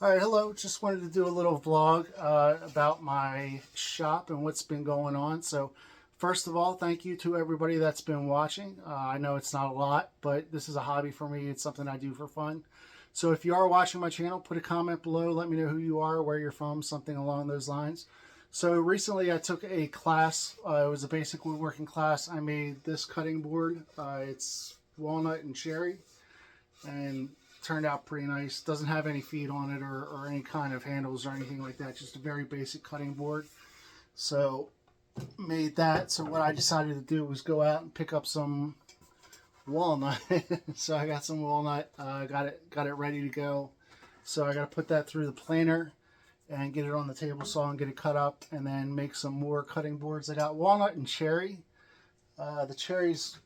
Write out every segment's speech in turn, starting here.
All right, hello. Just wanted to do a little vlog about my shop and what's been going on. So, first of all, thank you to everybody that's been watching. I know it's not a lot, but this is a hobby for me. It's something I do for fun. So, if you are watching my channel, put a comment below. Let me know who you are, where you're from, something along those lines. So, recently I took a class. It was a basic woodworking class. I made this cutting board. It's walnut and cherry, and turned out pretty nice. Doesn't have any feet on it or any kind of handles or anything like that. Just a very basic cutting board. So made that. So what I decided to do was go out and pick up some walnut. So I got some walnut. Got it ready to go. So I got to put that through the planer and get it on the table saw and get it cut up, and then make some more cutting boards. I got walnut and cherry. The cherry's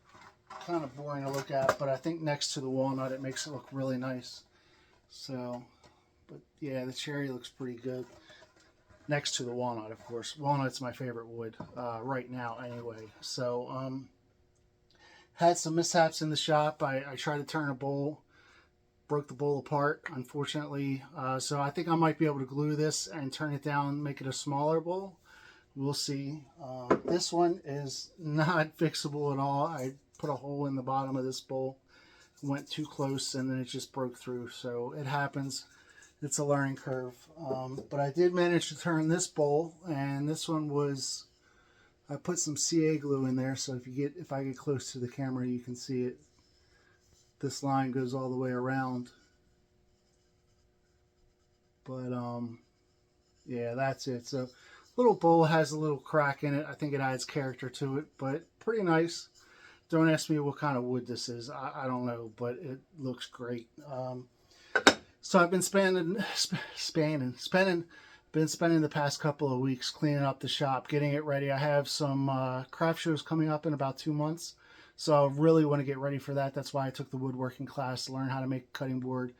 kind of boring to look at, but I think next to the walnut it makes it look really nice. So, but yeah, the cherry looks pretty good next to the walnut, of course. Walnut's my favorite wood right now anyway. So had some mishaps in the shop. I tried to turn a bowl, broke the bowl apart, unfortunately. So I think I might be able to glue this and turn it down, make it a smaller bowl. We'll see. This one is not fixable at all. I put a hole in the bottom of this bowl, went too close, and then it just broke through. So it happens. It's a learning curve. But I did manage to turn this bowl, and this one was, I put some CA glue in there, so if I get close to the camera, you can see it. This line goes all the way around. But yeah, that's it. So little bowl has a little crack in it. I think it adds character to it, but pretty nice. Don't ask me what kind of wood this is. I don't know, but it looks great. So I've been spending the past couple of weeks cleaning up the shop, getting it ready. I have some craft shows coming up in about 2 months, so I really want to get ready for that. That's why I took the woodworking class to learn how to make a cutting board.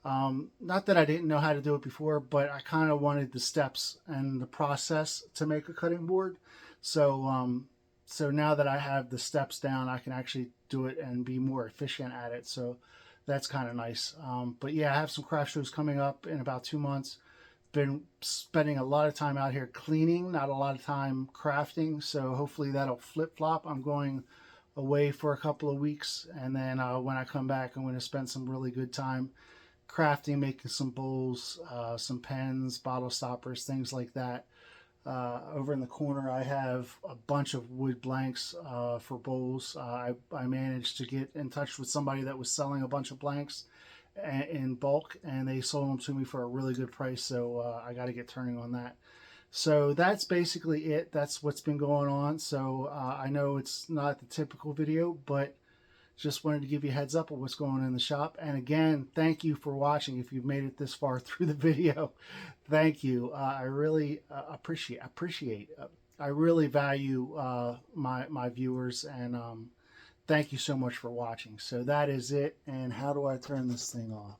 Not that I didn't know how to do it before, but I kind of wanted the steps and the process to make a cutting board. So so now that I have the steps down, I can actually do it and be more efficient at it. So that's kind of nice. But yeah, I have some craft shows coming up in about 2 months. Been spending a lot of time out here cleaning, not a lot of time crafting. So hopefully that'll flip-flop. I'm going away for a couple of weeks, and then when I come back, I'm going to spend some really good time crafting, making some bowls, some pens, bottle stoppers, things like that. Over in the corner, I have a bunch of wood blanks for bowls. I managed to get in touch with somebody that was selling a bunch of blanks in bulk, and they sold them to me for a really good price, so I got to get turning on that. So that's basically it. That's what's been going on. So I know it's not the typical video, but just wanted to give you a heads up of what's going on in the shop. And again, thank you for watching. If you've made it this far through the video, thank you. I really appreciate. I really value my viewers, and thank you so much for watching. So that is it. And how do I turn this thing off?